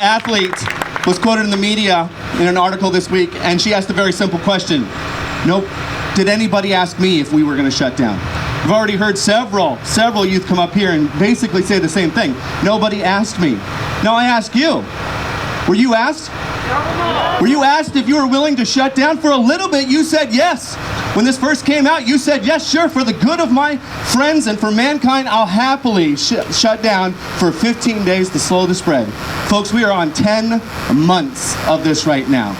Athlete was quoted in the media in an article this week, and she asked a very simple question. Nope. Did anybody ask me if we were going to shut down? I've already heard several youth come up here and basically say the same thing. Nobody asked me. Now I ask you, were you asked? Were you asked if you were willing to shut down? For a little bit, you said yes. When this first came out, you said, yes, sure, for the good of my friends and for mankind, I'll happily shut down for 15 days to slow the spread. Folks, we are on 10 months of this right now.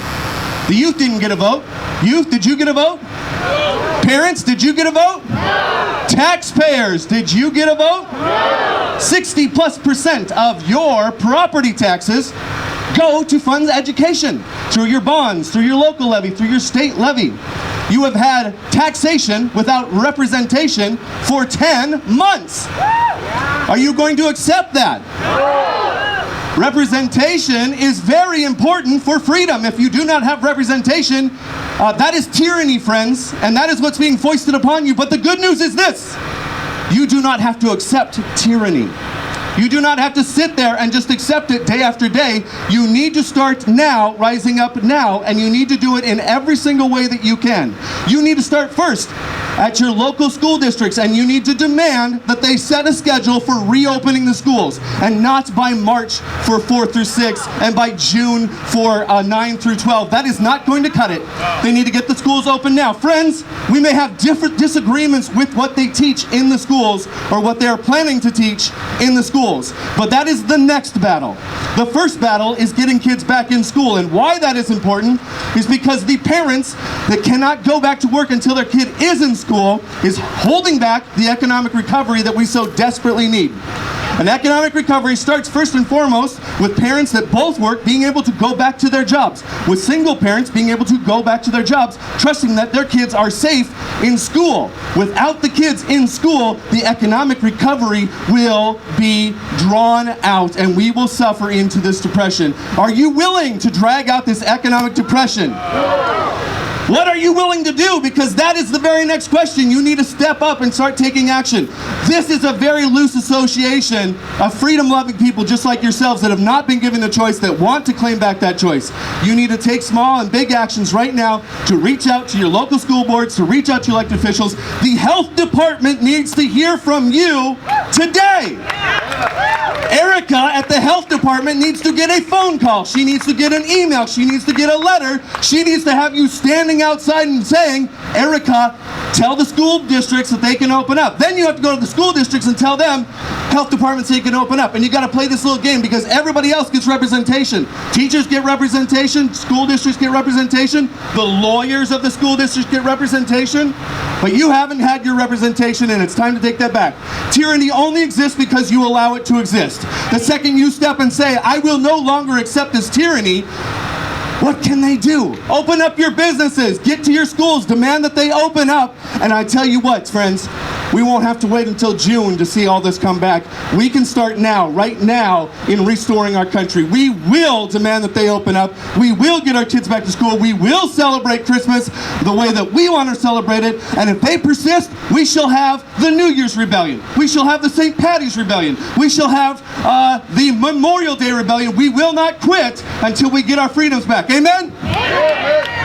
The youth didn't get a vote. Youth, did you get a vote? No. Parents, did you get a vote? No. Taxpayers, did you get a vote? No. 60+% of your property taxes go to fund education through your bonds, through your local levy, through your state levy. You have had taxation without representation for 10 months. Are you going to accept that? No. Representation is very important for freedom. If you do not have representation, that is tyranny, friends, and that is what's being foisted upon you. But the good news is this: you do not have to accept tyranny. You do not have to sit there and just accept it day after day. You need to start now, rising up now, and you need to do it in every single way that you can. You need to start first at your local school districts, and you need to demand that they set a schedule for reopening the schools, and not by March for 4 through 6 and by June for 9 through 12. That is not going to cut it. They need to get the schools open now. Friends, we may have different disagreements with what they teach in the schools or what they're planning to teach in the schools, but that is the next battle. The first battle is getting kids back in school, and why that is important is because the parents that cannot go back to work until their kid is in school is holding back the economic recovery that we so desperately need. And economic recovery starts first and foremost with parents that both work being able to go back to their jobs, with single parents being able to go back to their jobs, trusting that their kids are safe in school. Without the kids in school, the economic recovery will be drawn out, and we will suffer into this depression. Are you willing to drag out this economic depression? What are you willing to do? Because that is the very next question. You need to step up and start taking action. This is a very loose association of freedom-loving people just like yourselves that have not been given the choice, that want to claim back that choice. You need to take small and big actions right now to reach out to your local school boards, to reach out to elected officials. The health department needs to hear from you today. Erica at the health department needs to get a phone call. She needs to get an email. She needs to get a letter. She needs to have you standing outside and saying, Erica, tell the school districts that they can open up. Then you have to go to the school districts and tell them, health departments, they can open up. And you got to play this little game because everybody else gets representation. Teachers get representation. School districts get representation. The lawyers of the school districts get representation. But you haven't had your representation, and it's time to take that back. Tyranny only exists because you allow it to exist. The second you step and say, I will no longer accept this tyranny, what can they do? Open up your businesses, get to your schools, demand that they open up, and I tell you what, friends, we won't have to wait until June to see all this come back. We can start now, right now, in restoring our country. We will demand that they open up. We will get our kids back to school. We will celebrate Christmas the way that we want to celebrate it. And if they persist, we shall have the New Year's Rebellion. We shall have the St. Patty's Rebellion. We shall have the Memorial Day Rebellion. We will not quit until we get our freedoms back. Amen? Amen.